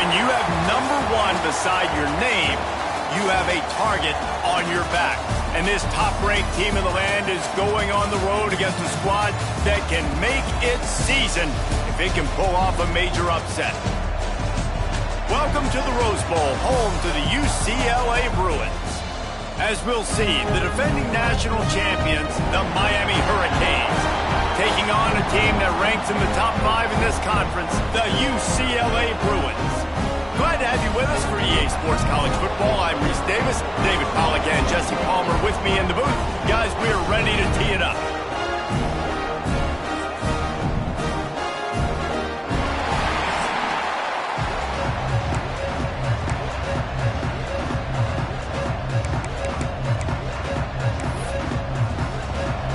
When you have #1 beside your name, you have a target on your back. And this top-ranked team in the land is going on the road against a squad that can make its season if it can pull off a major upset. Welcome to the Rose Bowl, home to the UCLA Bruins. As we'll see, the defending national champions, the Miami Hurricanes, taking on a team that ranks in the top 5 in this conference, the UCLA Bruins. Glad to have you with us for EA Sports College Football. I'm Reese Davis, David Pollack and Jesse Palmer with me in the booth. Guys, we're ready to tee it up.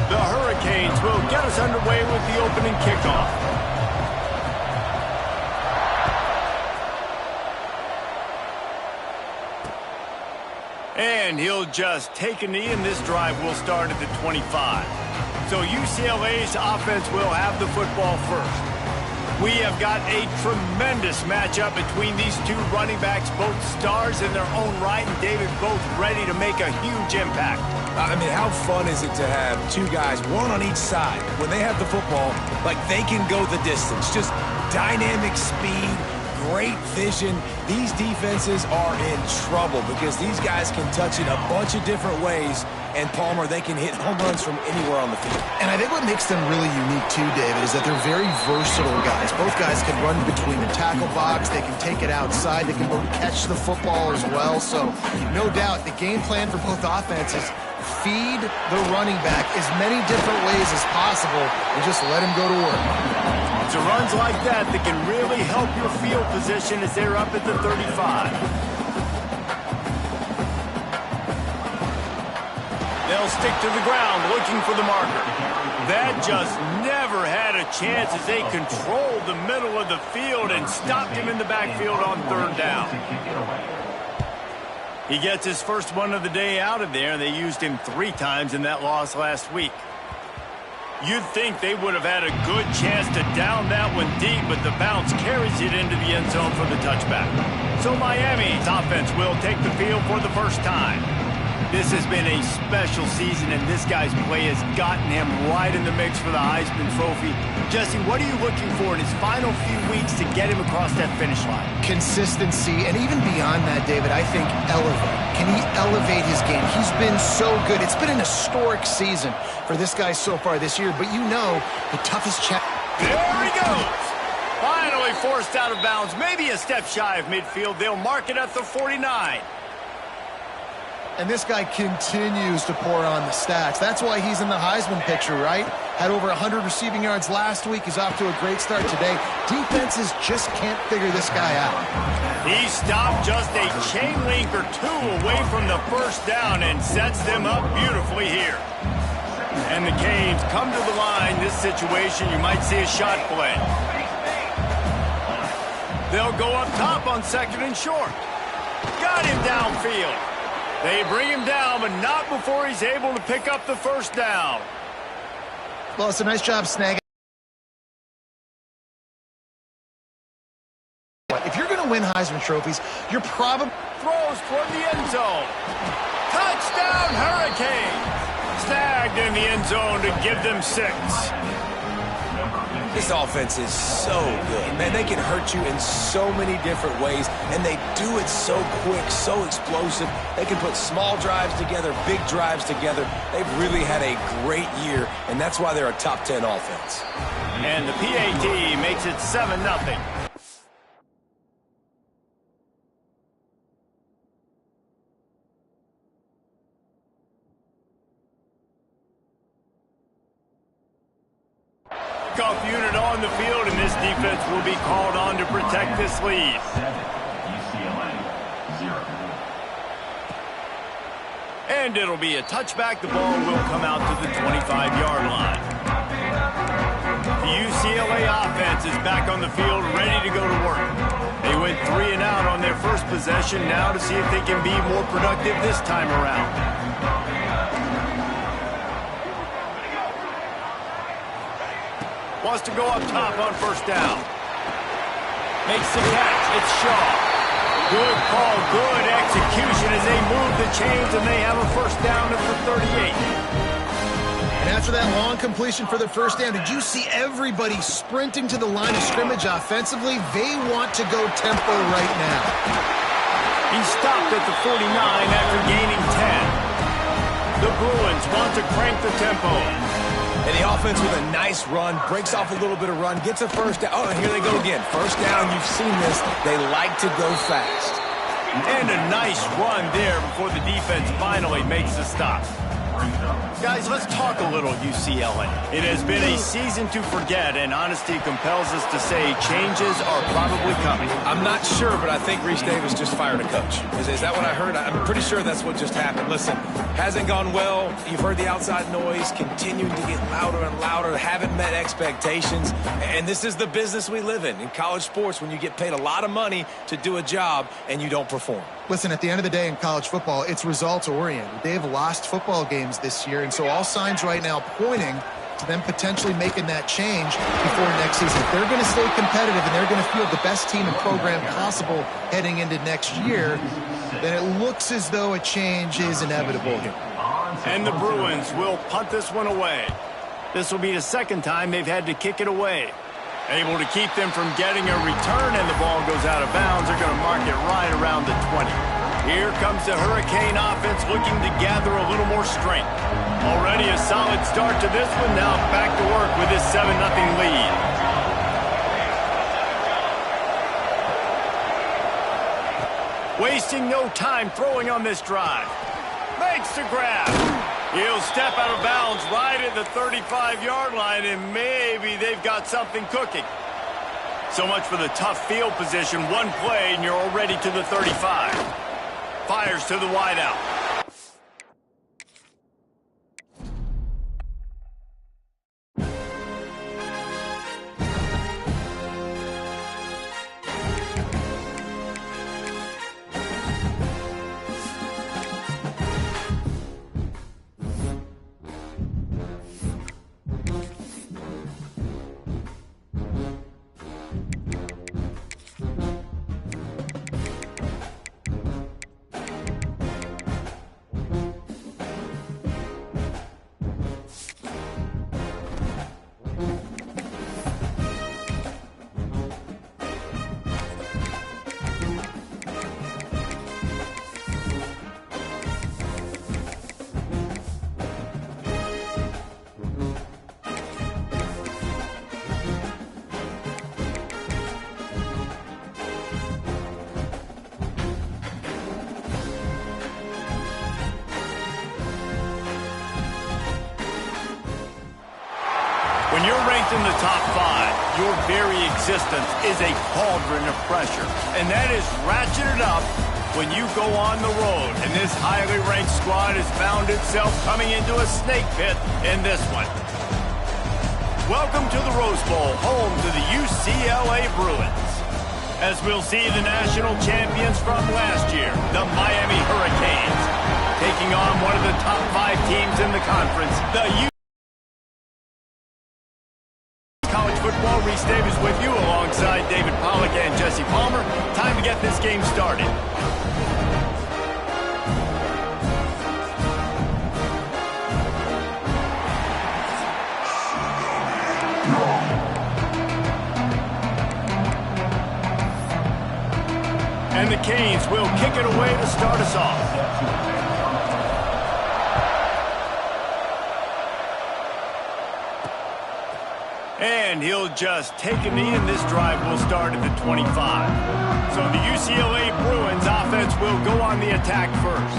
The Hurricanes will get us underway with the opening kickoff. And he'll just take a knee, and this drive will start at the 25. So UCLA's offense will have the football first. We have got a tremendous matchup between these two running backs, both stars in their own right, and David, both ready to make a huge impact. I mean, how fun is it to have two guys, one on each side, when they have the football, like they can go the distance. Just dynamic speed, great vision. These defenses are in trouble because these guys can touch it a bunch of different ways. And, Palmer, they can hit home runs from anywhere on the field. And I think what makes them really unique, too, David, is that they're very versatile guys. Both guys can run between the tackle box. They can take it outside. They can both catch the football as well. So, no doubt, the game plan for both offenses, feed the running back as many different ways as possible and just let him go to work. It's runs like that that can really help your field position as they're up at the 35. They'll stick to the ground looking for the marker. That just never had a chance as they controlled the middle of the field and stopped him in the backfield on 3rd down. He gets his first one of the day out of there, and they used him 3 times in that loss last week. You'd think they would have had a good chance to down that one deep, but the bounce carries it into the end zone for the touchback. So Miami's offense will take the field for the first time. This has been a special season, and this guy's play has gotten him right in the mix for the Heisman Trophy. Jesse, what are you looking for in his final few weeks to get him across that finish line? Consistency, and even beyond that, David, I think elevate. Can he elevate his game? He's been so good. It's been an historic season for this guy so far this year, but you know the toughest challenge. There he goes! Finally forced out of bounds, maybe a step shy of midfield. They'll mark it at the 49. And this guy continues to pour on the stats. That's why he's in the Heisman picture, right? Had over 100 receiving yards last week. He's off to a great start today. Defenses just can't figure this guy out. He stopped just a chain link or 2 away from the first down and sets them up beautifully here. And the Canes come to the line. This situation, you might see a shot play. They'll go up top on 2nd and short. Got him downfield. They bring him down, but not before he's able to pick up the first down. Well, it's a nice job snagging. If you're going to win Heisman trophies, you're probably... Throws toward the end zone. Touchdown, Hurricanes. Snagged in the end zone to give them 6. This offense is so good. Man, they can hurt you in so many different ways, and they do it so quick, so explosive. They can put small drives together, big drives together. They've really had a great year, and that's why they're a top 10 offense. And the PAT makes it 7-0. Kickoff unit on the field, and this defense will be called on to protect this lead. UCLA 0. And it'll be a touchback. The ball will come out to the 25-yard line. The UCLA offense is back on the field, ready to go to work. They went 3 and out on their first possession, now to see if they can be more productive this time around. Wants to go up top on first down. Makes the catch. It's Shaw. Good call, good execution as they move the chains, and they have a first down at the 38. And after that long completion for the first down, did you see everybody sprinting to the line of scrimmage offensively? They want to go tempo right now. He stopped at the 49 after gaining 10. The Bruins want to crank the tempo. And the offense with a nice run, breaks off a little bit of run, gets a first down. Oh, and here they go again. First down, you've seen this. They like to go fast. And a nice run there before the defense finally makes the stop. Guys, let's talk a little UCLA. It has been a season to forget, and honesty compels us to say changes are probably coming. I'm not sure, but I think Reese Davis just fired a coach. Is that what I heard? I'm pretty sure that's what just happened. Listen, hasn't gone well. You've heard the outside noise, continuing to get louder and louder, haven't met expectations. And this is the business we live in college sports, when you get paid a lot of money to do a job and you don't perform. Listen, at the end of the day in college football, it's results-oriented. They have lost football games this year, and so all signs right now pointing to them potentially making that change before next season. If they're going to stay competitive and they're going to field the best team and program possible heading into next year, then it looks as though a change is inevitable here. And the Bruins will punt this one away. This will be the second time they've had to kick it away. Able to keep them from getting a return, and the ball goes out of bounds. They're going to mark it right around the 20. Here comes the Hurricane offense looking to gather a little more strength. Already a solid start to this one. Now back to work with this 7-0 lead. Wasting no time throwing on this drive. Makes the grab. He'll step out of bounds right at the 35-yard line, and maybe they've got something cooking. So much for the tough field position. One play, and you're already to the 35. Fires to the wideout. When you're ranked in the top 5, your very existence is a cauldron of pressure. And that is ratcheted up when you go on the road. And this highly ranked squad has found itself coming into a snake pit in this one. Welcome to the Rose Bowl, home to the UCLA Bruins. As we'll see the national champions from last year, the Miami Hurricanes, taking on one of the top 5 teams in the conference, the College football. Reese Davis with you alongside David Pollack and Jesse Palmer. Time to get this game started. And the Canes will kick it away to start us off. And he'll just take a knee, and this drive will start at the 25. So the UCLA Bruins offense will go on the attack first.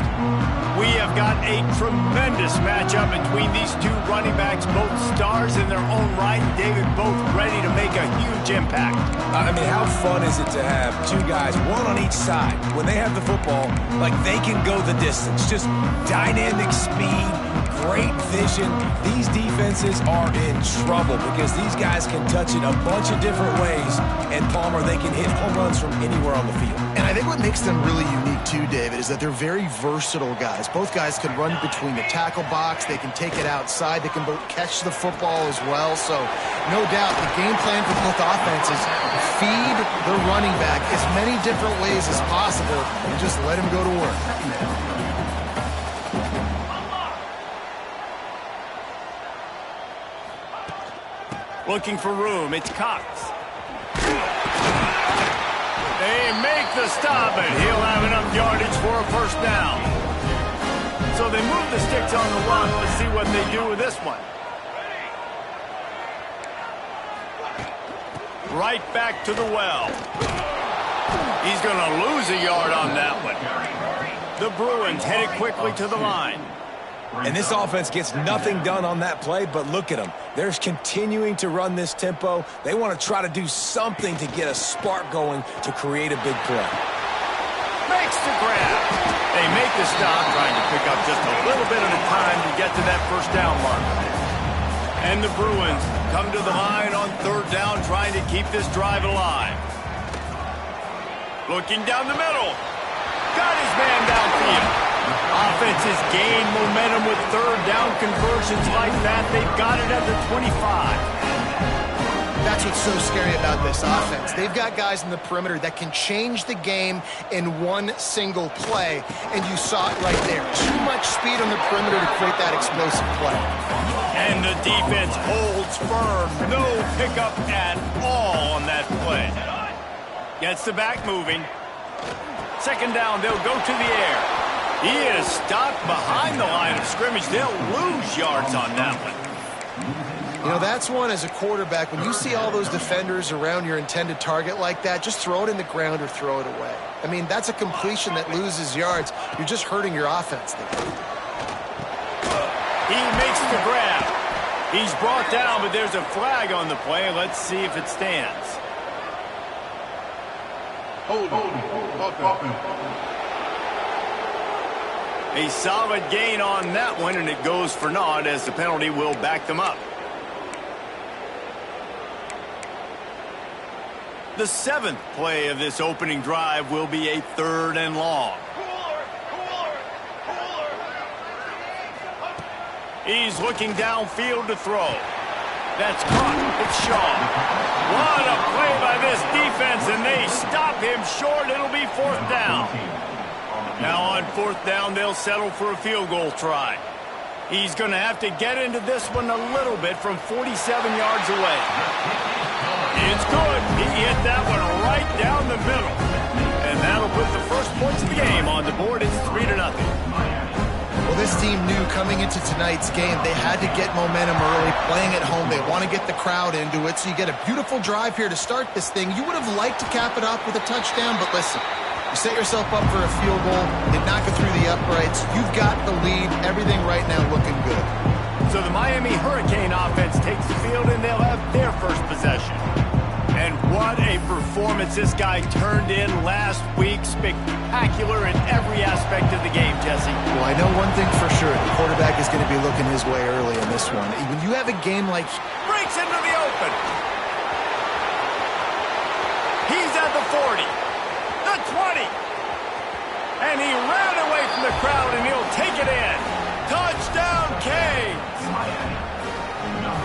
We have got a tremendous matchup between these two running backs, both stars in their own right. David, both ready to make a huge impact. I mean, how fun is it to have two guys, one on each side, when they have the football, like they can go the distance. Just dynamic speed, great vision. These defenses are in trouble because these guys can touch it a bunch of different ways. And, Palmer, they can hit home runs from anywhere on the field. And I think what makes them really unique too, David, is that they're very versatile guys. Both guys can run between the tackle box. They can take it outside. They can both catch the football as well. So, no doubt, the game plan for both offenses, feed the running back as many different ways as possible and just let him go to work. Looking for room, it's Cox. They make the stop, and he'll have enough yardage for a first down. So they move the sticks on the run. Let's see what they do with this one. Right back to the well. He's going to lose a yard on that one. The Bruins headed quickly to the line. And this offense gets nothing done on that play, but look at them. They're continuing to run this tempo. They want to try to do something to get a spark going to create a big play. Makes the grab. They make the stop, trying to pick up just a little bit at a time to get to that first down mark. And the Bruins come to the line on third down, trying to keep this drive alive. Looking down the middle. Got his man downfield. Offenses gain momentum with third down conversions like that. They've got it at the 25. That's what's so scary about this offense. They've got guys in the perimeter that can change the game in one single play, and you saw it right there. Too much speed on the perimeter to create that explosive play. And the defense holds firm. No pickup at all on that play. Gets the back moving. Second down, they'll go to the air. He is stopped behind the line of scrimmage. They'll lose yards on that one. You know, that's one as a quarterback. When you see all those defenders around your intended target like that, just throw it in the ground or throw it away. I mean, that's a completion that loses yards. You're just hurting your offense there. He makes the grab. He's brought down, but there's a flag on the play. Let's see if it stands. A solid gain on that one, and it goes for naught as the penalty will back them up. The seventh play of this opening drive will be a third and long. He's looking downfield to throw. That's caught. It's Shaw. What a play by this defense, and they stop him short. It'll be fourth down. Now on fourth down, they'll settle for a field goal try. He's going to have to get into this one a little bit from 47 yards away. It's good. He hit that one right down the middle. And that'll put the first points of the game on the board. It's 3-0. Well, this team knew coming into tonight's game they had to get momentum early, playing at home. They want to get the crowd into it, so you get a beautiful drive here to start this thing. You would have liked to cap it off with a touchdown, but listen, you set yourself up for a field goal. They knock it through the uprights. You've got the lead. Everything right now looking good. So the Miami Hurricane offense takes the field, and they'll have their first possession. And what a performance this guy turned in last week. Spectacular in every aspect of the game, Jesse. Well, I know one thing for sure. The quarterback is going to be looking his way early in this one. When you have a game like... Breaks into the open. He's at the 40. The 20. And he ran away from the crowd, and he'll take it in. Touchdown, Canes.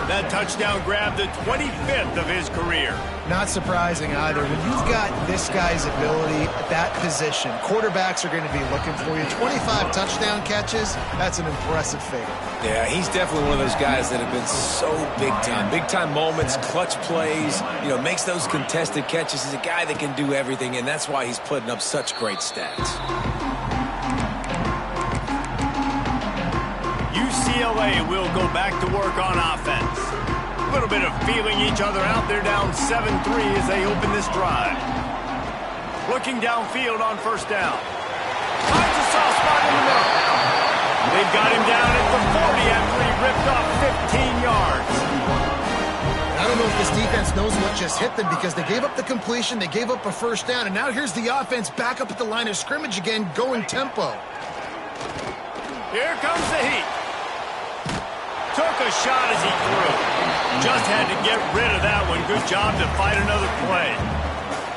That touchdown grabbed the 25th of his career. Not surprising either. When you've got this guy's ability at that position, quarterbacks are going to be looking for you. 25 touchdown catches, that's an impressive figure. Yeah, he's definitely one of those guys that have been so big time. Big time moments, clutch plays, makes those contested catches. He's a guy that can do everything, and that's why he's putting up such great stats. UCLA will go back to work on offense. A little bit of feeling each other out. They're down 7-3 as they open this drive. Looking downfield on first down. Finds a soft spot in the middle. They've got him down at the 40 after he ripped off 15 yards. I don't know if this defense knows what just hit them because they gave up the completion, they gave up a first down, and now here's the offense back up at the line of scrimmage again, going tempo. Here comes the heat. Took a shot as he threw. Just had to get rid of that one. Good job to fight another play.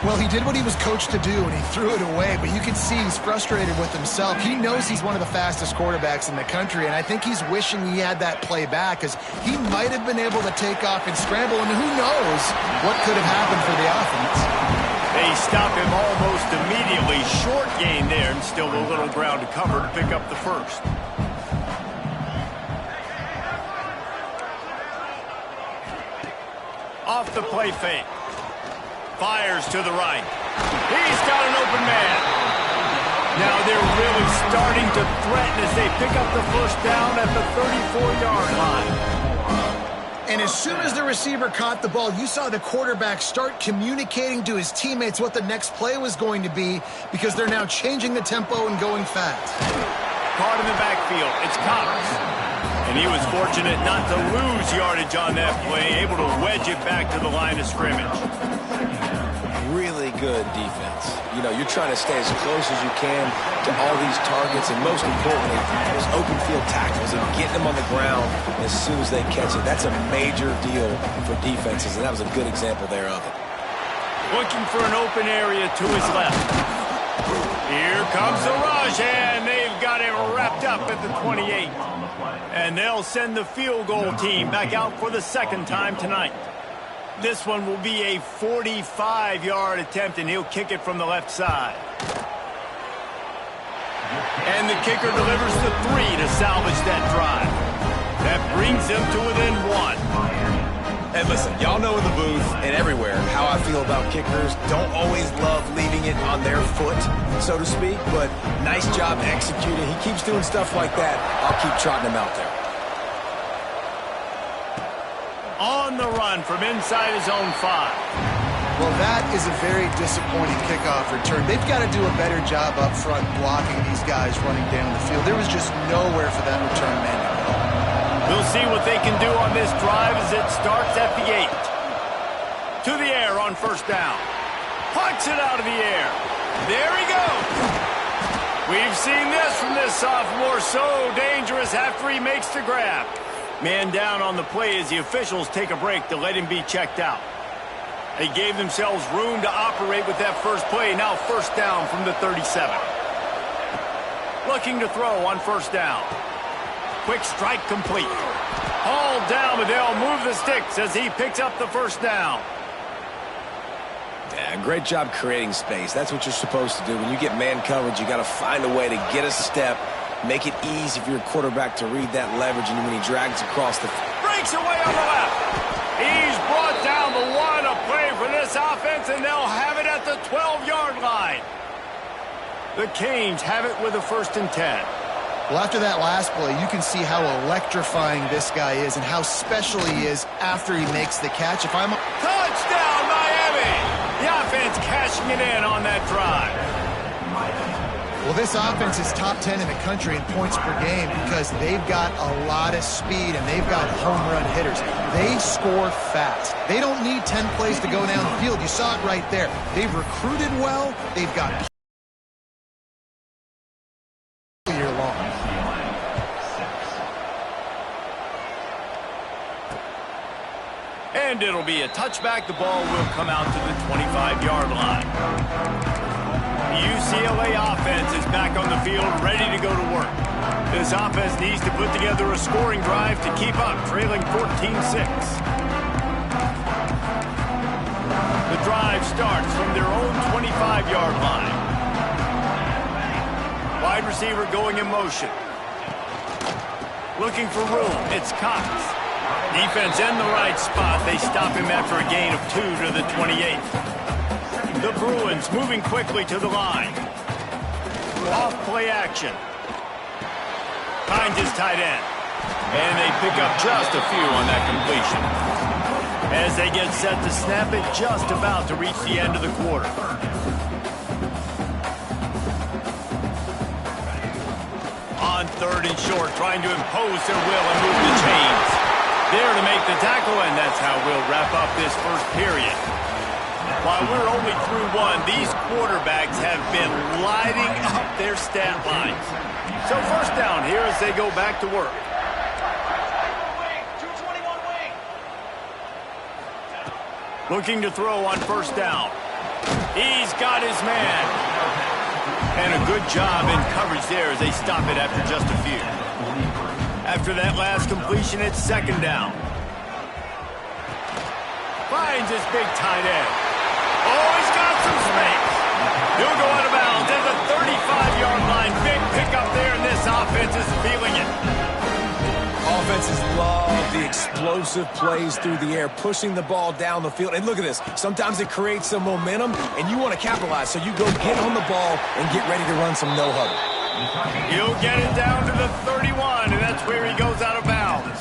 Well, he did what he was coached to do, and he threw it away, but you can see he's frustrated with himself. He knows he's one of the fastest quarterbacks in the country, and I think he's wishing he had that play back, because he might have been able to take off and scramble, and who knows what could have happened for the offense. They stopped him almost immediately. Short gain there, and still a little ground to cover to pick up the first. Off the play fake. Fires to the right. He's got an open man. Now they're really starting to threaten as they pick up the first down at the 34-yard line. And as soon as the receiver caught the ball, you saw the quarterback start communicating to his teammates what the next play was going to be, because they're now changing the tempo and going fast. Caught in the backfield. It's Cox. And he was fortunate not to lose yardage on that play, able to wedge it back to the line of scrimmage. Really good defense. You know, you're trying to stay as close as you can to all these targets, and most importantly, those open field tackles and getting them on the ground as soon as they catch it. That's a major deal for defenses, and that was a good example there of it. Looking for an open area to his left. Here comes the rush, and they've got it wrapped up at the 28. And they'll send the field goal team back out for the second time tonight. This one will be a 45-yard attempt, and he'll kick it from the left side. And the kicker delivers the 3 to salvage that drive. That brings them to within 1. And listen, y'all know in the booth and everywhere how I feel about kickers. Don't always love leaving it on their foot, so to speak, but nice job executing. He keeps doing stuff like that. I'll keep trotting him out there. On the run from inside his own 5. Well, that is a very disappointing kickoff return. They've got to do a better job up front blocking these guys running down the field. There was just nowhere for that return man to go. We'll see what they can do on this drive as it starts at the 8. To the air on first down. Punts it out of the air. There he goes. We've seen this from this sophomore. So dangerous after he makes the grab. Man down on the play as the officials take a break to let him be checked out. They gave themselves room to operate with that first play. Now first down from the 37. Looking to throw on first down. Quick strike complete. Hauled down, but they'll move the sticks as he picks up the first down. Yeah, great job creating space. That's what you're supposed to do. When you get man coverage, you got to find a way to get a step, make it easy for your quarterback to read that leverage, and when he drags across the... Breaks away on the left. He's brought down the 1, a play for this offense, and they'll have it at the 12-yard line. The Canes have it with a 1st and 10. Well, after that last play, you can see how electrifying this guy is and how special he is after he makes the catch. If I'm... Touchdown, Miami! The offense cashing it in on that drive. Well, this offense is top 10 in the country in points per game because they've got a lot of speed and they've got home run hitters. They score fast. They don't need 10 plays to go down the field. You saw it right there. They've recruited well. They've got year long. And it'll be a touchback. The ball will come out to the 25-yard line. The UCLA offense is back on the field, ready to go to work. This offense needs to put together a scoring drive to keep up, trailing 14-6. The drive starts from their own 25-yard line. Wide receiver going in motion. Looking for room. It's Cox. Defense in the right spot. They stop him after a gain of 2 to the 28. The Bruins moving quickly to the line. Off play action. Finds his tight end. And they pick up just a few on that completion. As they get set to snap it, just about to reach the end of the quarter. On 3rd and short, trying to impose their will and move the chains. There to make the tackle, and that's how we'll wrap up this first period. While we're only through 1, these quarterbacks have been lighting up their stat lines. So first down here as they go back to work. Looking to throw on first down. He's got his man. And a good job in coverage there as they stop it after just a few. After that last completion, it's second down. Finds his big tight end. Oh, he's got some space. He'll go out of bounds at the 35-yard line. Big pickup there, and this offense is feeling it. Offenses love the explosive plays through the air, pushing the ball down the field. And look at this. Sometimes it creates some momentum, and you want to capitalize. So you go get on the ball and get ready to run some no-huddle. He'll get it down to the 31, and that's where he goes out of bounds.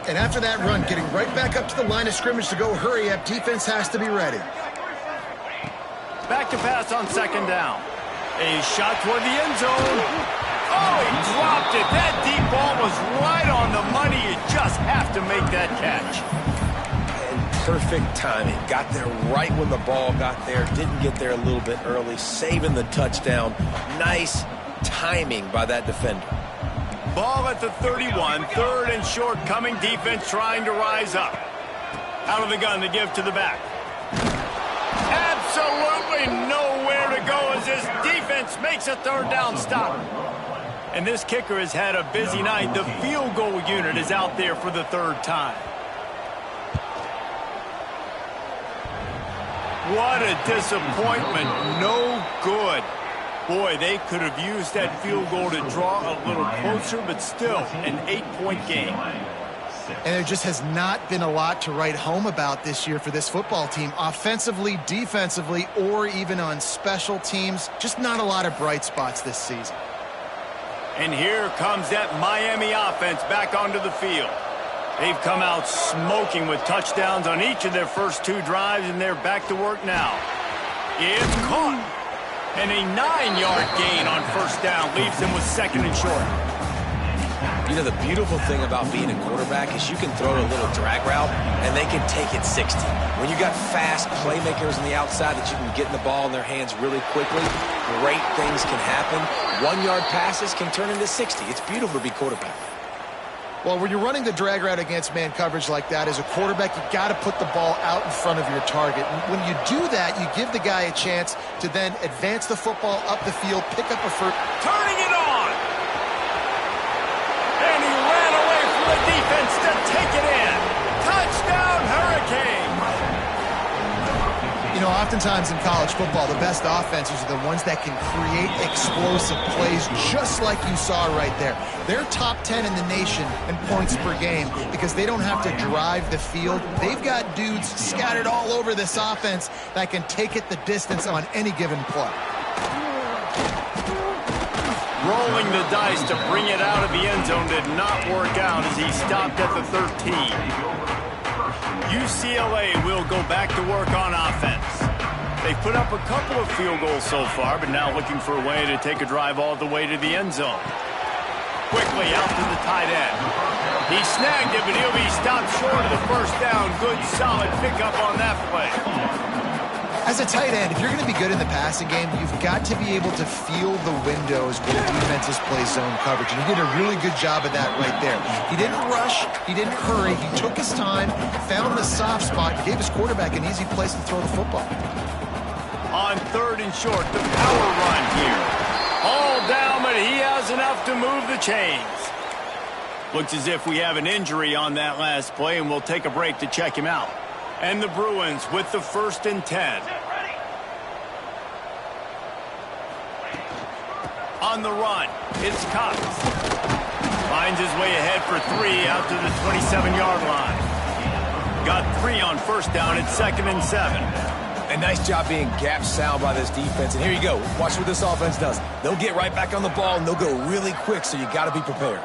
And after that run, getting right back up to the line of scrimmage to go hurry up, defense has to be ready. Back to pass on second down. A shot toward the end zone. Oh, he dropped it. That deep ball was right on the money. You just have to make that catch. And perfect timing. Got there right when the ball got there. Didn't get there a little bit early. Saving the touchdown. Nice timing by that defender. Ball at the 31. Third and short coming. Defense trying to rise up. Out of the gun to give to the back. Absolutely nowhere to go as this defense makes a third down stop. And this kicker has had a busy night. The field goal unit is out there for the third time. What a disappointment. No good. Boy, they could have used that field goal to draw a little closer, but still an 8-point game. And there just has not been a lot to write home about this year for this football team. Offensively, defensively, or even on special teams. Just not a lot of bright spots this season. And here comes that Miami offense back onto the field. They've come out smoking with touchdowns on each of their first two drives, and they're back to work now. It's caught. And a 9-yard gain on first down leaves them with second and short. You know, the beautiful thing about being a quarterback is you can throw a little drag route, and they can take it 60. When you got fast playmakers on the outside that you can get the ball in their hands really quickly, great things can happen. 1-yard passes can turn into 60. It's beautiful to be quarterback. Well, when you're running the drag route against man coverage like that, as a quarterback, you got to put the ball out in front of your target. And when you do that, you give the guy a chance to then advance the football up the field, pick up a first. Turning it on! And he ran away from the defense to take it in. Touchdown, Hurricane! You know, oftentimes in college football, the best offenses are the ones that can create explosive plays, just like you saw right there. They're top 10 in the nation in points per game because they don't have to drive the field. They've got dudes scattered all over this offense that can take it the distance on any given play. Rolling the dice to bring it out of the end zone did not work out as he stopped at the 13. UCLA will go back to work on offense. They've put up a couple of field goals so far, but now looking for a way to take a drive all the way to the end zone. Quickly out to the tight end. He snagged it, but he'll be stopped short of the first down. Good, solid pickup on that play. As a tight end, if you're going to be good in the passing game, you've got to be able to feel the windows where defenses play zone coverage. And he did a really good job of that right there. He didn't rush. He didn't hurry. He took his time, found the soft spot, and gave his quarterback an easy place to throw the football. On third and short, the power run here. All down, but he has enough to move the chains. Looks as if we have an injury on that last play, and we'll take a break to check him out. And the Bruins with the 1st and 10. On the run, it's Cox. Finds his way ahead for 3 out to the 27-yard line. Got 3 on first down at 2nd and 7. A nice job being gap sound by this defense. And here you go. Watch what this offense does. They'll get right back on the ball, and they'll go really quick, so you got to be prepared.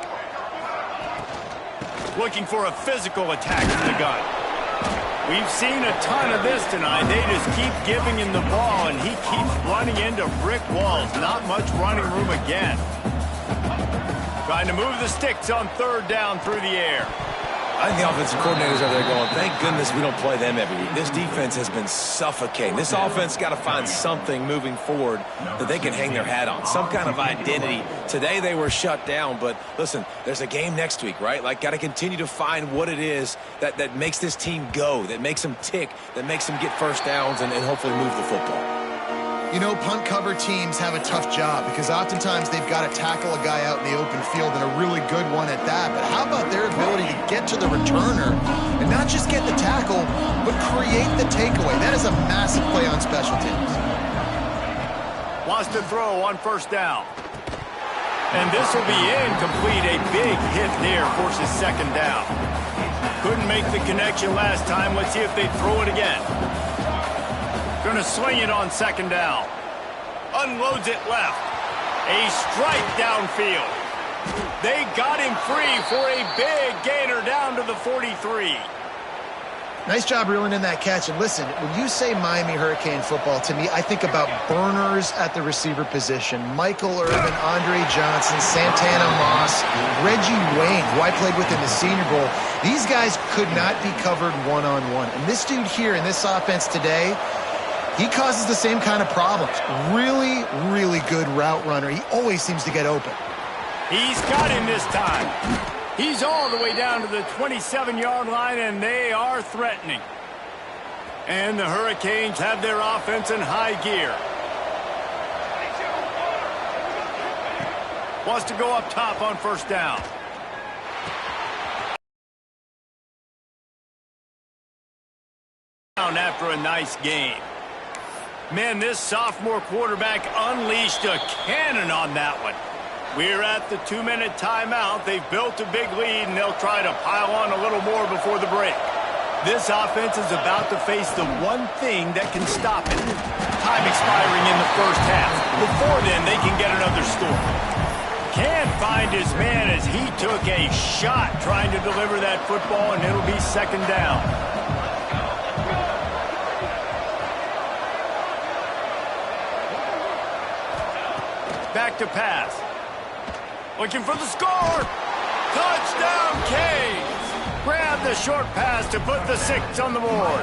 Looking for a physical attack from the gun. We've seen a ton of this tonight. They just keep giving him the ball, and he keeps running into brick walls. Not much running room again. Trying to move the sticks on third down through the air. I think the offensive coordinators are there going, thank goodness we don't play them every week. This defense has been suffocating. This offense got to find something moving forward that they can hang their hat on, some kind of identity. Today they were shut down, but listen, there's a game next week, right? Like, got to continue to find what it is that makes this team go, that makes them tick, that makes them get first downs and hopefully move the football. You know, punt cover teams have a tough job because oftentimes they've got to tackle a guy out in the open field, and a really good one at that. But how about their ability to get to the returner and not just get the tackle, but create the takeaway? That is a massive play on special teams. Wants to throw on first down. And this will be incomplete. A big hit there forces second down. Couldn't make the connection last time. Let's see if they throw it again. Going to swing it on second down. Unloads it left. A strike downfield. They got him free for a big gainer down to the 43. Nice job reeling in that catch. And listen, when you say Miami Hurricane football, to me, I think about burners at the receiver position. Michael Irvin, Andre Johnson, Santana Moss, Reggie Wayne, who I played with in the Senior Bowl. These guys could not be covered one-on-one. And this dude here in this offense today, he causes the same kind of problems. Really, really good route runner. He always seems to get open. He's got him this time. He's all the way down to the 27-yard line, and they are threatening. And the Hurricanes have their offense in high gear. Wants to go up top on first down. After a nice game. Man, this sophomore quarterback unleashed a cannon on that one. We're at the 2-minute timeout. They've built a big lead, and they'll try to pile on a little more before the break. This offense is about to face the one thing that can stop it. Time expiring in the first half. Before then, they can get another score. Can't find his man as he took a shot trying to deliver that football, and it'll be second down. Back to pass. Looking for the score. Touchdown, Canes. Grab the short pass to put the 6 on the board.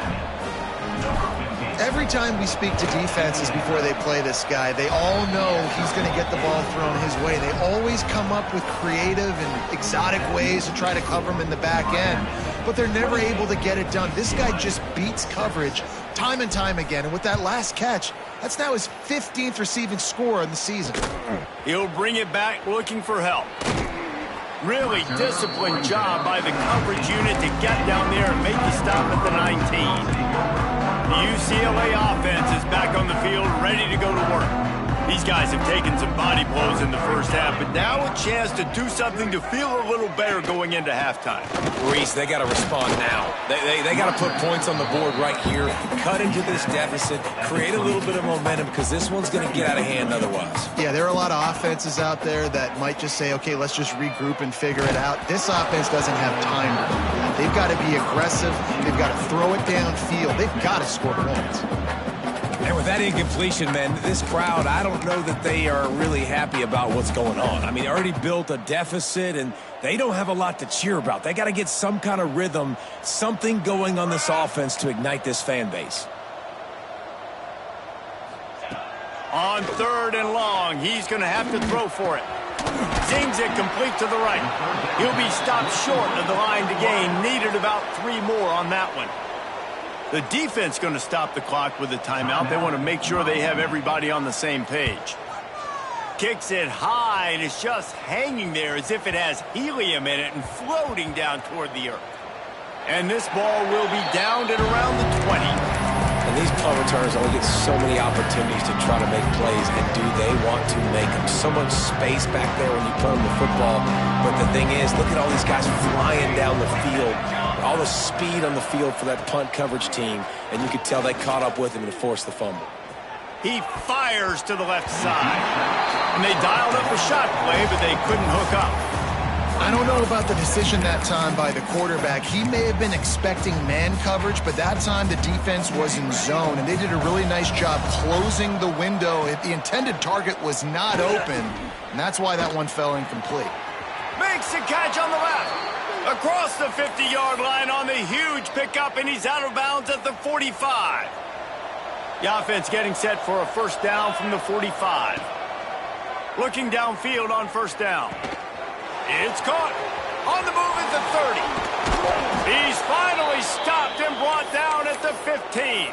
Every time we speak to defenses before they play this guy, they all know he's going to get the ball thrown his way. They always come up with creative and exotic ways to try to cover him in the back end, but they're never able to get it done. This guy just beats coverage time and time again, and with that last catch, that's now his 15th receiving score in the season. He'll bring it back looking for help. Really disciplined job by the coverage unit to get down there and make the stop at the 19. The UCLA offense is back on the field, ready to go to work. These guys have taken some body blows in the first half, but now a chance to do something to feel a little better going into halftime. Reese, they got to respond now. They got to put points on the board right here, cut into this deficit, create a little bit of momentum, because this one's going to get out of hand otherwise. Yeah, there are a lot of offenses out there that might just say, okay, let's just regroup and figure it out. This offense doesn't have time to do that. They've got to be aggressive. They've got to throw it downfield. They've got to score points. And with that incompletion, man, this crowd, I don't know that they are really happy about what's going on. I mean, they already built a deficit, and they don't have a lot to cheer about. They got to get some kind of rhythm, something going on this offense to ignite this fan base. On 3rd and long, he's going to have to throw for it. Zings it complete to the right. He'll be stopped short of the line to gain. Needed about 3 more on that one. The defense going to stop the clock with a timeout. They want to make sure they have everybody on the same page. Kicks it high, and it's just hanging there as if it has helium in it and floating down toward the earth. And this ball will be downed at around the 20. And these punt returners only get so many opportunities to try to make plays, and do they want to make them? So much space back there when you put them the football. But the thing is, look at all these guys flying down the field. All the speed on the field for that punt coverage team, and you could tell they caught up with him and forced the fumble. He fires to the left side. And they dialed up a shot play, but they couldn't hook up. I don't know about the decision that time by the quarterback. He may have been expecting man coverage, but that time the defense was in zone, and they did a really nice job closing the window. The intended target was not open, and that's why that one fell incomplete. Makes the catch on the left. Across the 50-yard line on the huge pickup, and he's out of bounds at the 45. The offense getting set for a first down from the 45. Looking downfield on first down. It's caught. On the move at the 30. He's finally stopped and brought down at the 15.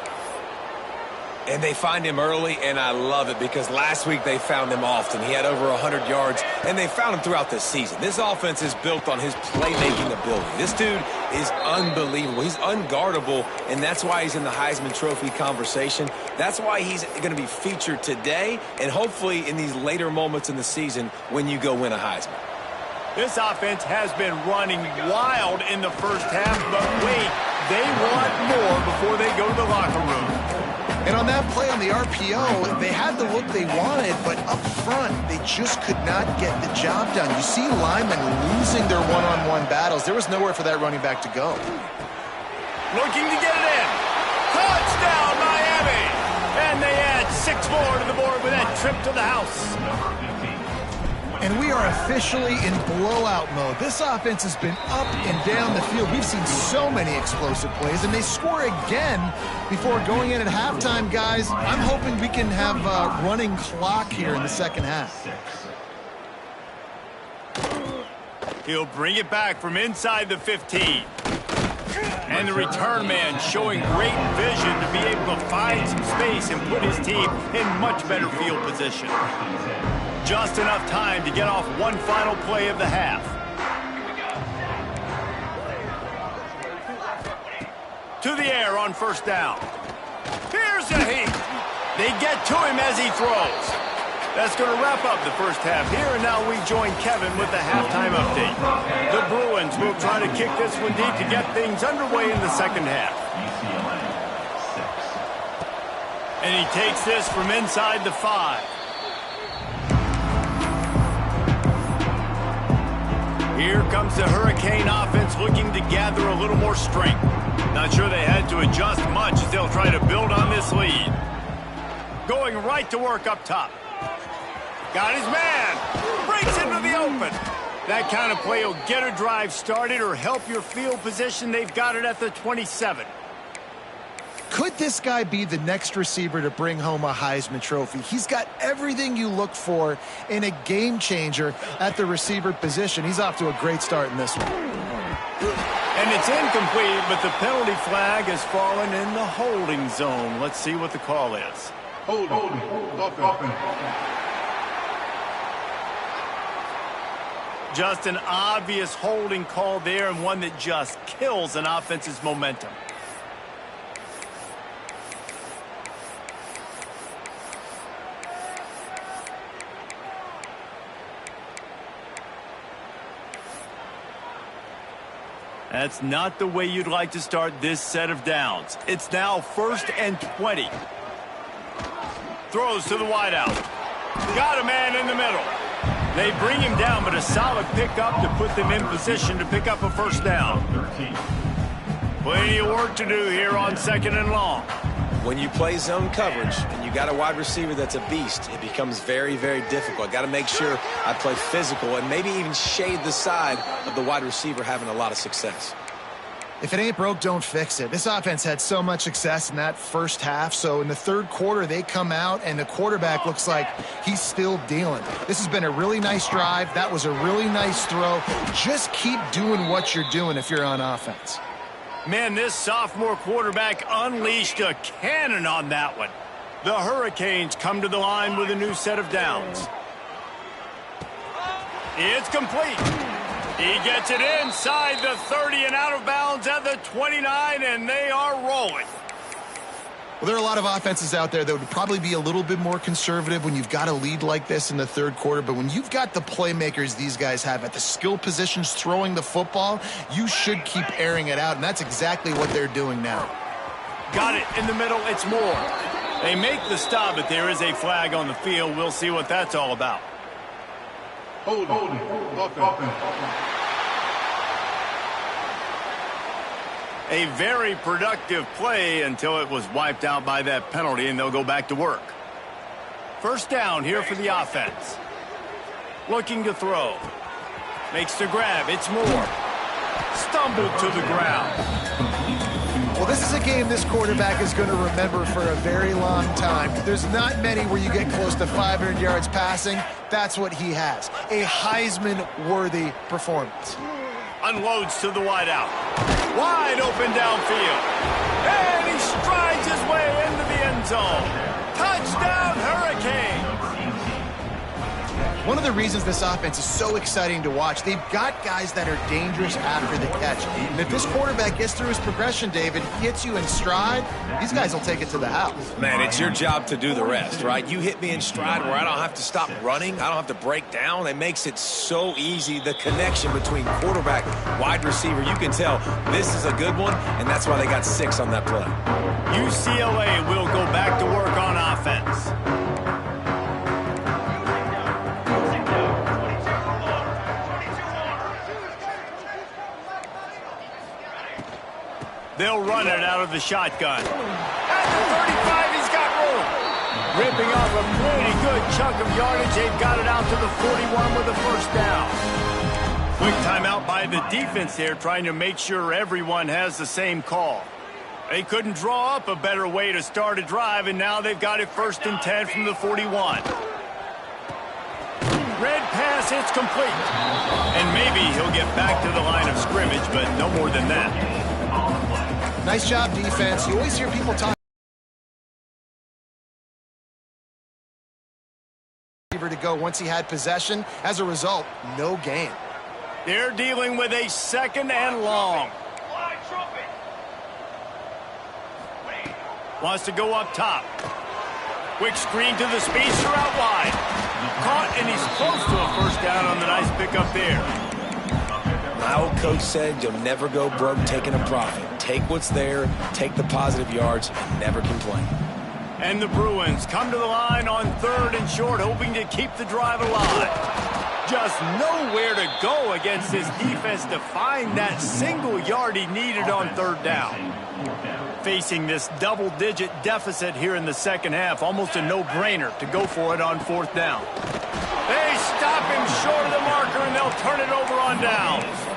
And they find him early, and I love it because last week they found him often. He had over 100 yards, and they found him throughout the season. This offense is built on his playmaking ability. This dude is unbelievable. He's unguardable, and that's why he's in the Heisman Trophy conversation. That's why he's going to be featured today and hopefully in these later moments in the season when you go win a Heisman. This offense has been running wild in the first half, but wait, they want more before they go to the locker room. And on that play on the RPO, they had the look they wanted, but up front, they just could not get the job done. You see linemen losing their one-on-one battles. There was nowhere for that running back to go. Looking to get it in. Touchdown, Miami! And they add 6 more to the board with that trip to the house. And we are officially in blowout mode. This offense has been up and down the field. We've seen so many explosive plays, and they score again before going in at halftime, guys. I'm hoping we can have a running clock here in the second half. He'll bring it back from inside the 15. And the return man showing great vision to be able to find some space and put his team in much better field position. Just enough time to get off one final play of the half. To the air on first down. Here's a heat. They get to him as he throws. That's going to wrap up the first half here, and now we join Kevin with the halftime update. The Bruins will try to kick this one deep to get things underway in the second half. And he takes this from inside the 5. Here comes the Hurricane offense looking to gather a little more strength. Not sure they had to adjust much as they'll try to build on this lead. Going right to work up top. Got his man. Breaks into the open. That kind of play will get a drive started or help your field position. They've got it at the 27. Could this guy be the next receiver to bring home a Heisman Trophy? He's got everything you look for in a game changer at the receiver position. He's off to a great start in this one. And it's incomplete, but the penalty flag has fallen in the holding zone. Let's see what the call is. Holding. Just an obvious holding call there, and one that just kills an offense's momentum. That's not the way you'd like to start this set of downs. It's now 1st and 20. Throws to the wideout. Got a man in the middle. They bring him down, but a solid pickup to put them in position to pick up a first down. Plenty of work to do here on 2nd and long. When you play zone coverage and you got a wide receiver that's a beast, it becomes very, very difficult. Got to make sure I play physical and maybe even shade the side of the wide receiver having a lot of success. If it ain't broke, don't fix it. This offense had so much success in that first half, so in the third quarter, they come out, and the quarterback looks like he's still dealing. This has been a really nice drive. That was a really nice throw. Just keep doing what you're doing if you're on offense. Man, this sophomore quarterback unleashed a cannon on that one. The Hurricanes come to the line with a new set of downs. It's complete. He gets it inside the 30 and out of bounds at the 29, and they are rolling. Well, there are a lot of offenses out there that would probably be a little bit more conservative when you've got a lead like this in the third quarter. But when you've got the playmakers these guys have at the skill positions throwing the football, you should keep airing it out. And that's exactly what they're doing now. Got it in the middle. It's more. They make the stop, but there is a flag on the field. We'll see what that's all about. Holding. A very productive play until it was wiped out by that penalty, and they'll go back to work. First down here for the offense. Looking to throw. Makes the grab. It's Moore. stumbled to the ground. Well, this is a game this quarterback is going to remember for a very long time. There's not many where you get close to 500 yards passing. That's what he has. A Heisman-worthy performance. Unloads to the wideout. Wide open downfield. And he strides his way into the end zone. Touchdown, Hurricane. One of the reasons this offense is so exciting to watch, they've got guys that are dangerous after the catch. And if this quarterback gets through his progression, David, gets you in stride, these guys will take it to the house. Man, it's your job to do the rest, right? You hit me in stride where I don't have to stop running. I don't have to break down. It makes it so easy. The connection between quarterback, wide receiver, you can tell this is a good one, and that's why they got 6 on that play. UCLA will go back to work on offense. They'll run it out of the shotgun. At the 35, he's got room. Ripping off a pretty good chunk of yardage. They've got it out to the 41 with a first down. Quick timeout by the defense there, trying to make sure everyone has the same call. They couldn't draw up a better way to start a drive, and now they've got it 1st and 10 from the 41. Red pass, it's complete. And maybe he'll get back to the line of scrimmage, but no more than that. Nice job, defense. You always hear people talk to go once he had possession. As a result, no gain. They're dealing with a 2nd and long. Wants to go up top. Quick screen to the speedster out wide. Caught, and he's close to a first down on the nice pickup there. My old coach said you'll never go broke taking a profit. Take what's there, take the positive yards, and never complain. And the Bruins come to the line on 3rd and short, hoping to keep the drive alive. Just nowhere to go against this defense to find that single yard he needed on 3rd down. Facing this double-digit deficit here in the second half, almost a no-brainer to go for it on 4th down. They stop him short of the marker, and they'll turn it over on downs.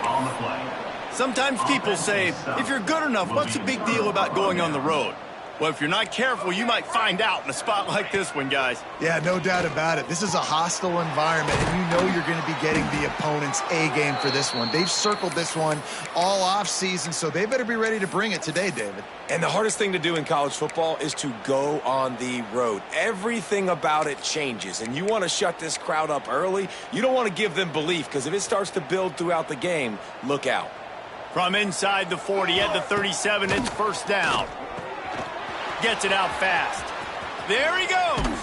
Sometimes people say, if you're good enough, what's the big deal about going on the road? Well, if you're not careful, you might find out in a spot like this one, guys. Yeah, no doubt about it. This is a hostile environment, and you know you're going to be getting the opponent's A-game for this one. They've circled this one all off-season, so they better be ready to bring it today, David. And the hardest thing to do in college football is to go on the road. Everything about it changes, and you want to shut this crowd up early. You don't want to give them belief, because if it starts to build throughout the game, look out. From inside the 40 at the 37, it's 1st down. Gets it out fast. There he goes.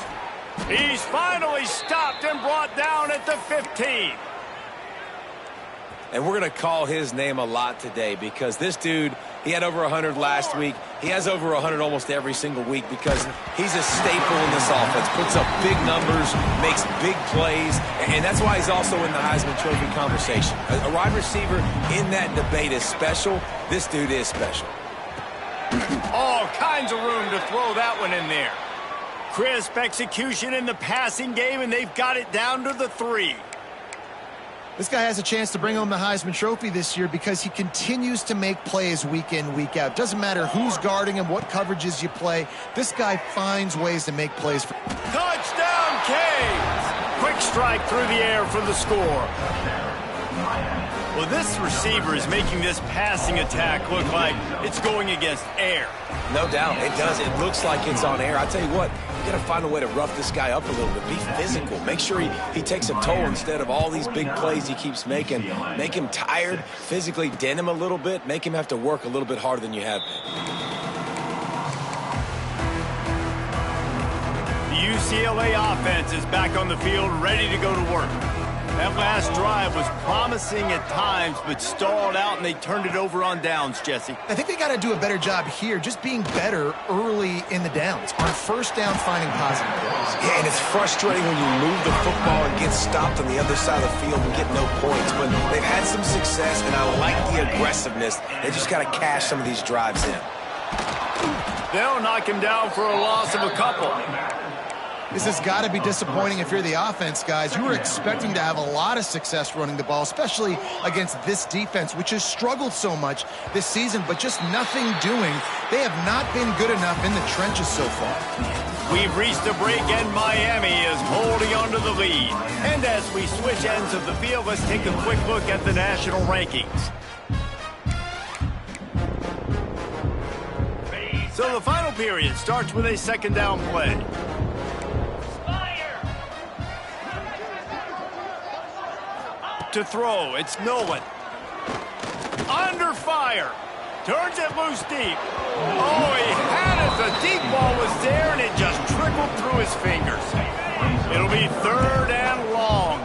He's finally stopped and brought down at the 15. And we're going to call his name a lot today because this dude, he had over 100 last week. He has over 100 almost every single week because he's a staple in this offense. Puts up big numbers, makes big plays, and that's why he's also in the Heisman Trophy conversation. A wide receiver in that debate is special. This dude is special. All kinds of room to throw that one in there. Crisp execution in the passing game, and they've got it down to the 3. This guy has a chance to bring home the Heisman Trophy this year because he continues to make plays week in, week out. Doesn't matter who's guarding him, what coverages you play. This guy finds ways to make plays. Touchdown, Canes! Quick strike through the air for the score. Well, this receiver is making this passing attack look like it's going against air. No doubt, it does. It looks like it's on air. I tell you what, you got to find a way to rough this guy up a little bit. Be physical. Make sure he takes a toll instead of all these big plays he keeps making. Make him tired, physically dent him a little bit, make him have to work a little bit harder than you have been. The UCLA offense is back on the field, ready to go to work. That last drive was promising at times, but stalled out, and they turned it over on downs, Jesse. I think they got to do a better job here, just being better early in the downs. On 1st down, finding positive plays. Yeah, and it's frustrating when you move the football and get stopped on the other side of the field and get no points. But they've had some success, and I like the aggressiveness. They just got to cash some of these drives in. They'll knock him down for a loss of a couple. This has got to be disappointing if you're the offense, guys. You were expecting to have a lot of success running the ball, especially against this defense, which has struggled so much this season, but just nothing doing. They have not been good enough in the trenches so far. We've reached a break, and Miami is holding on to the lead. And as we switch ends of the field, let's take a quick look at the national rankings. So the final period starts with a second down play. To throw, it's Nolan. Under fire. Turns it loose deep. Oh, he had it. The deep ball was there, and it just trickled through his fingers. It'll be third and long.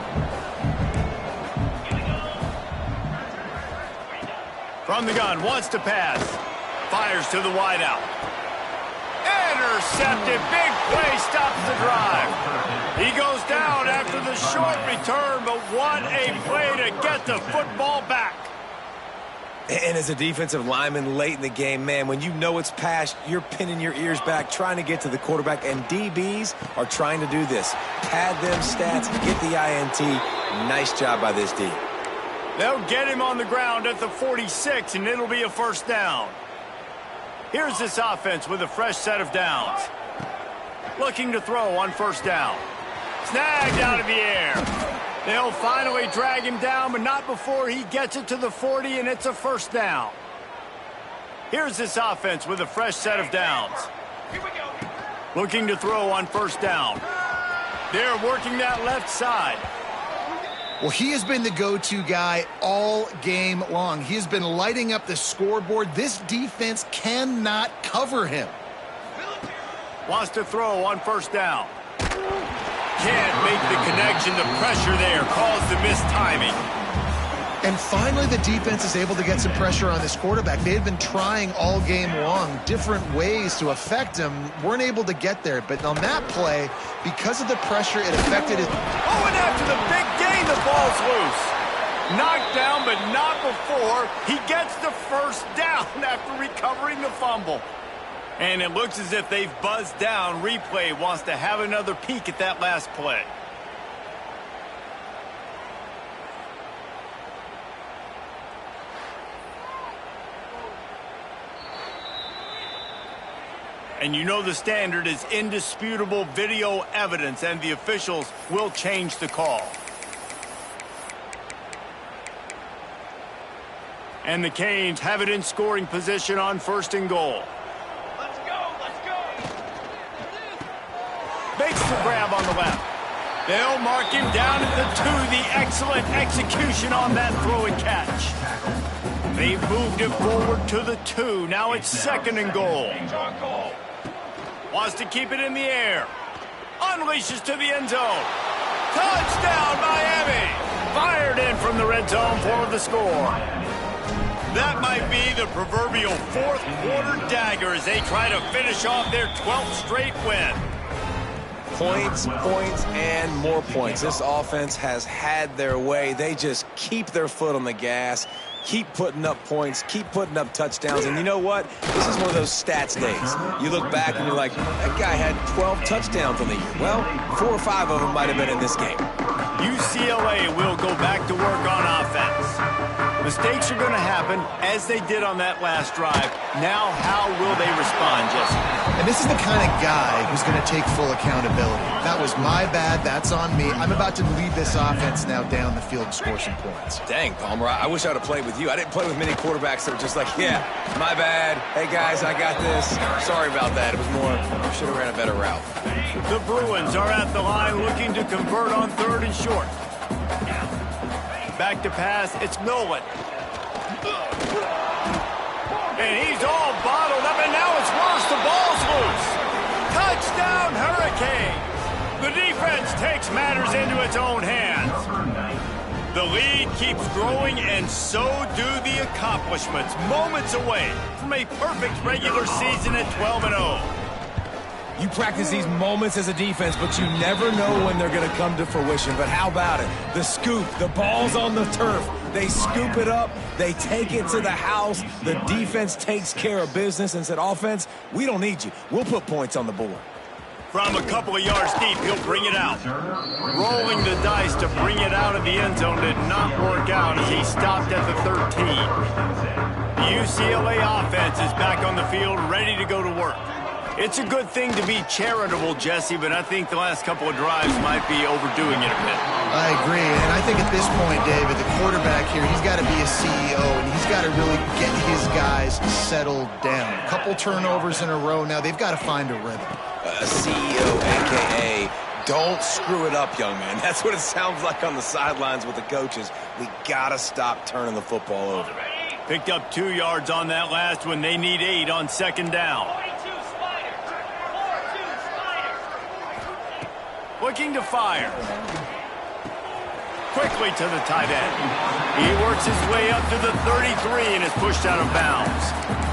From the gun, wants to pass. Fires to the wideout. Intercepted. Big play stops the drive. He goes down after the short return, but what a play to get the football back. And as a defensive lineman late in the game, man, when you know it's past, you're pinning your ears back, trying to get to the quarterback, and DBs are trying to do this. Pad them stats, get the INT. Nice job by this D. They'll get him on the ground at the 46, and it'll be a first down. Here's this offense with a fresh set of downs. Looking to throw on first down. Snagged out of the air. They'll finally drag him down, but not before he gets it to the 40, and it's a first down. Here's this offense with a fresh set of downs. Looking to throw on first down. They're working that left side. Well, he has been the go-to guy all game long. He has been lighting up the scoreboard. This defense cannot cover him. Wants to throw on first down. Can't make the connection. The pressure there caused the missed timing. And finally, the defense is able to get some pressure on this quarterback. They had been trying all game long different ways to affect him. Weren't able to get there. But on that play, because of the pressure, it affected it. Oh, and after the big gain, the ball's loose. Knocked down, but not before. He gets the first down after recovering the fumble. And it looks as if they've buzzed down. Replay wants to have another peek at that last play. And you know the standard is indisputable video evidence, and the officials will change the call. And the Canes have it in scoring position on first and goal. Let's go, let's go. Makes the grab on the left. They'll mark him down at the 2. The excellent execution on that throw and catch. They've moved it forward to the 2. Now it's second and goal. Wants to keep it in the air. Unleashes to the end zone. Touchdown, Miami! Fired in from the red zone for the score. That might be the proverbial fourth quarter dagger as they try to finish off their 12th straight win. Points, points, and more points. This offense has had their way. They just keep their foot on the gas, keep putting up points, keep putting up touchdowns. And you know what? This is one of those stats days. You look back and you're like, that guy had 12 touchdowns on the year. Well, 4 or 5 of them might have been in this game. UCLA will go back to work on offense. Mistakes are going to happen, as they did on that last drive. Now, how will they respond, Jesse? And this is the kind of guy who's going to take full accountability. That was my bad. That's on me. I'm about to lead this offense now down the field and score some points. Dang, Palmer, I wish I would have played with you. I didn't play with many quarterbacks that were just like, yeah, my bad. Hey, guys, I got this. Sorry about that. It was more, I should have ran a better route. The Bruins are at the line looking to convert on third and short. Back to pass, it's Nolan. And he's all bottled up, and now it's worse. The ball's loose. Touchdown, Hurricanes. The defense takes matters into its own hands. The lead keeps growing, and so do the accomplishments. Moments away from a perfect regular season at 12-0. You practice these moments as a defense, but you never know when they're going to come to fruition. But how about it? The scoop, the ball's on the turf. They scoop it up. They take it to the house. The defense takes care of business and said, offense, we don't need you. We'll put points on the board. From a couple of yards deep, he'll bring it out. Rolling the dice to bring it out of the end zone did not work out as he stopped at the 13. The UCLA offense is back on the field, ready to go to work. It's a good thing to be charitable, Jesse, but I think the last couple of drives might be overdoing it a bit. I agree, and I think at this point, David, the quarterback here, he's got to be a CEO, and he's got to really get his guys settled down. A couple turnovers in a row now. They've got to find a rhythm. A CEO, a.k.a. don't screw it up, young man. That's what it sounds like on the sidelines with the coaches. We got to stop turning the football over. Picked up 2 yards on that last one. They need 8 on second down. Looking to fire. Quickly to the tight end. He works his way up to the 33 and is pushed out of bounds.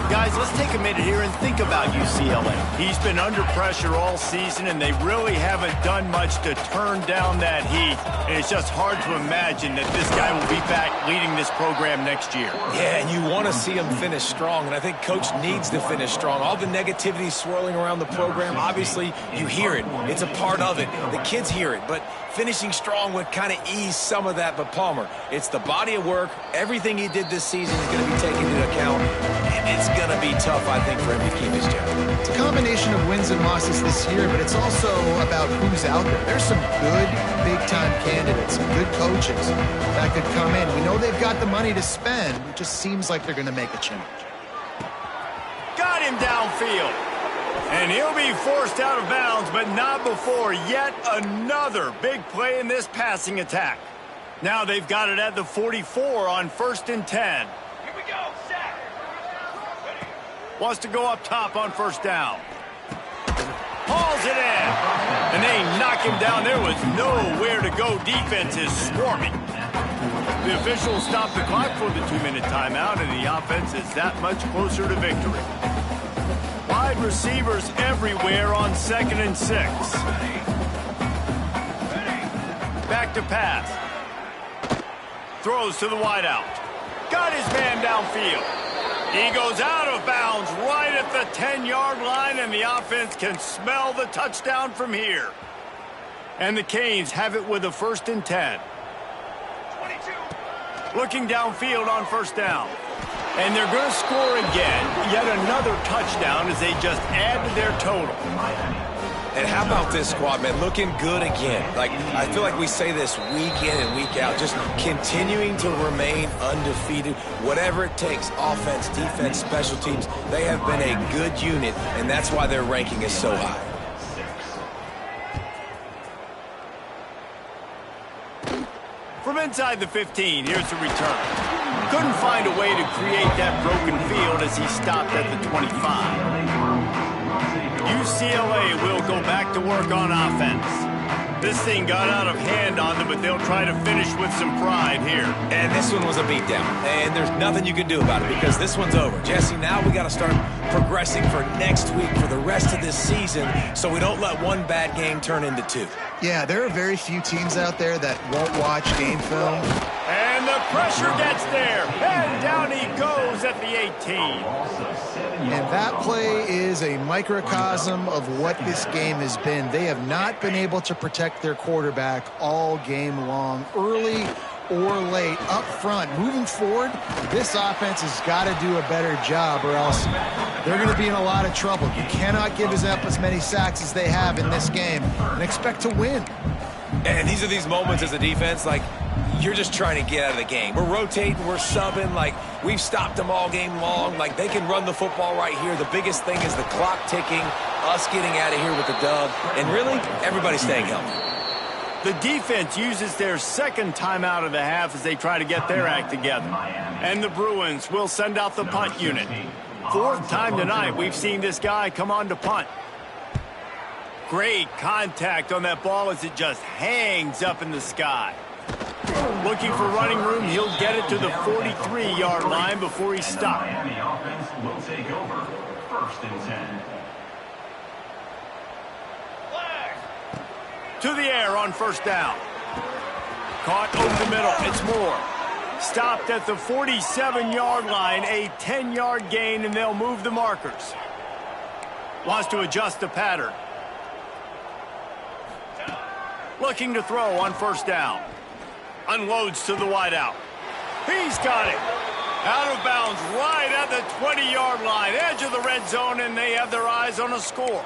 Guys, let's take a minute here and think about UCLA. He's been under pressure all season, and they really haven't done much to turn down that heat. And it's just hard to imagine that this guy will be back leading this program next year. Yeah, and you want to see him finish strong, and I think Coach needs to finish strong. All the negativity swirling around the program, obviously, you hear it. It's a part of it. The kids hear it, but finishing strong would kind of ease some of that. But Palmer, it's the body of work. Everything he did this season is going to be taken into account. It's going to be tough, I think, for him to keep his job. It's a combination of wins and losses this year, but it's also about who's out there. There's some good big-time candidates, some good coaches that could come in. We know they've got the money to spend. It just seems like they're going to make a change. Got him downfield. And he'll be forced out of bounds, but not before yet another big play in this passing attack. Now they've got it at the 44 on 1st and 10. Here we go, sack. Wants to go up top on 1st down. Hauls it in. And they knock him down. There was nowhere to go. Defense is swarming. The officials stop the clock for the 2-minute timeout, and the offense is that much closer to victory. Wide receivers everywhere on 2nd and 6. Back to pass. Throws to the wideout. Got his man downfield. He goes out of bounds right at the 10-yard line, and the offense can smell the touchdown from here. And the Canes have it with a 1st and 10. 22. Looking downfield on 1st down. And they're going to score again. Yet another touchdown as they just add to their total. And how about this squad, man? Looking good again. Like, I feel like we say this week in and week out, just continuing to remain undefeated. Whatever it takes, offense, defense, special teams, they have been a good unit, and that's why their ranking is so high. From inside the 15, here's the return. Couldn't find a way to create that broken field as he stopped at the 25. UCLA will go back to work on offense. This thing got out of hand on them, but they'll try to finish with some pride here. And this one was a beatdown, and there's nothing you can do about it because this one's over. Jesse, now we got to start progressing for next week for the rest of this season so we don't let one bad game turn into 2. Yeah, there are very few teams out there that won't watch game film. And the pressure gets there, and down he goes at the 18. And that play is a microcosm of what this game has been. They have not been able to protect their quarterback all game long, early or late, up front. Moving forward, this offense has got to do a better job or else they're going to be in a lot of trouble. You cannot give us up as many sacks as they have in this game and expect to win. And these are these moments as a defense, like, you're just trying to get out of the game. We're rotating, we're subbing, like, we've stopped them all game long. Like, they can run the football right here. The biggest thing is the clock ticking, us getting out of here with the dub, and really, everybody staying healthy. The defense uses their 2nd timeout of the half as they try to get their act together. And the Bruins will send out the punt unit. 4th time tonight we've seen this guy come on to punt. Great contact on that ball as it just hangs up in the sky. Looking for running room, he'll get it to the 43-yard line before he's stopped. Miami offense will take over 1st and 10. To the air on 1st down. Caught over the middle. It's Moore. Stopped at the 47-yard line. A 10-yard gain, and they'll move the markers. Wants to adjust the pattern. Looking to throw on first down. Unloads to the wideout. He's got it. Out of bounds right at the 20-yard line. Edge of the red zone, and they have their eyes on a score.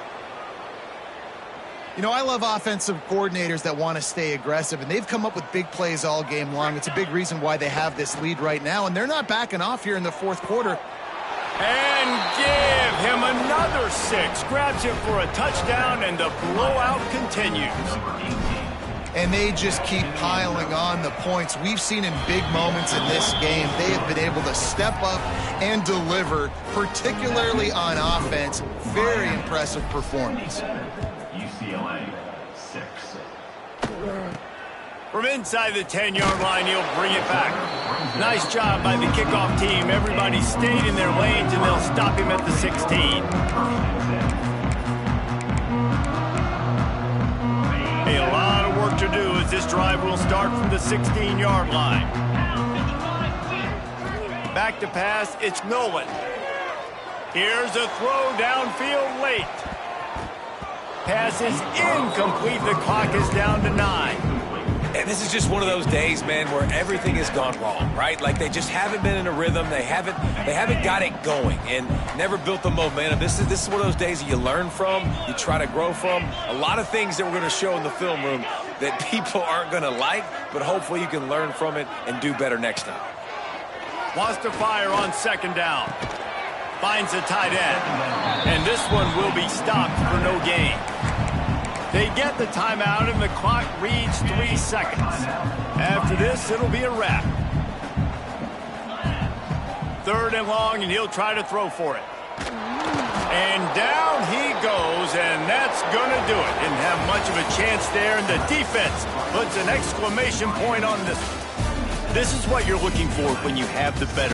You know, I love offensive coordinators that want to stay aggressive, and they've come up with big plays all game long. It's a big reason why they have this lead right now, and they're not backing off here in the fourth quarter. And give him another 6. Grabs it for a touchdown, and the blowout continues. And they just keep piling on the points. We've seen in big moments in this game, they have been able to step up and deliver, particularly on offense. Very impressive performance. UCLA 6. From inside the 10-yard line, he'll bring it back. Nice job by the kickoff team. Everybody stayed in their lanes, and they'll stop him at the 16. A lot of work to do as this drive will start from the 16-yard line. Back to pass, it's Nolan. Here's a throw downfield late. Pass is incomplete. The clock is down to 9. And this is just one of those days, man, where everything has gone wrong, right? Like they just haven't been in a rhythm. They haven't got it going and never built the momentum. This is one of those days that you learn from, you try to grow from. A lot of things that we're going to show in the film room that people aren't going to like, but hopefully you can learn from it and do better next time. Wants to fire on second down. Finds a tight end. And this one will be stopped for no gain. They get the timeout, and the clock reads 3 seconds. After this, it'll be a wrap. 3rd and long, and he'll try to throw for it. And down he goes, and that's going to do it. Didn't have much of a chance there, and the defense puts an exclamation point on this one. This is what you're looking for when you have the better.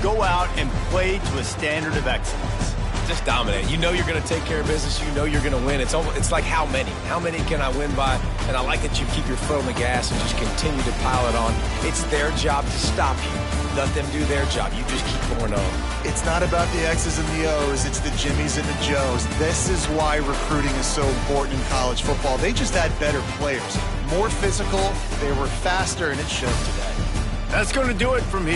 Go out and play to a standard of excellence. Just dominate. You know you're going to take care of business. You know you're going to win. It's like how many? How many can I win by? And I like that you keep your foot on the gas and just continue to pile it on. It's their job to stop you. Let them do their job. You just keep going on. It's not about the X's and the O's. It's the Jimmies and the Joes. This is why recruiting is so important in college football. They just had better players. More physical. They were faster, and it showed today. That's going to do it from here.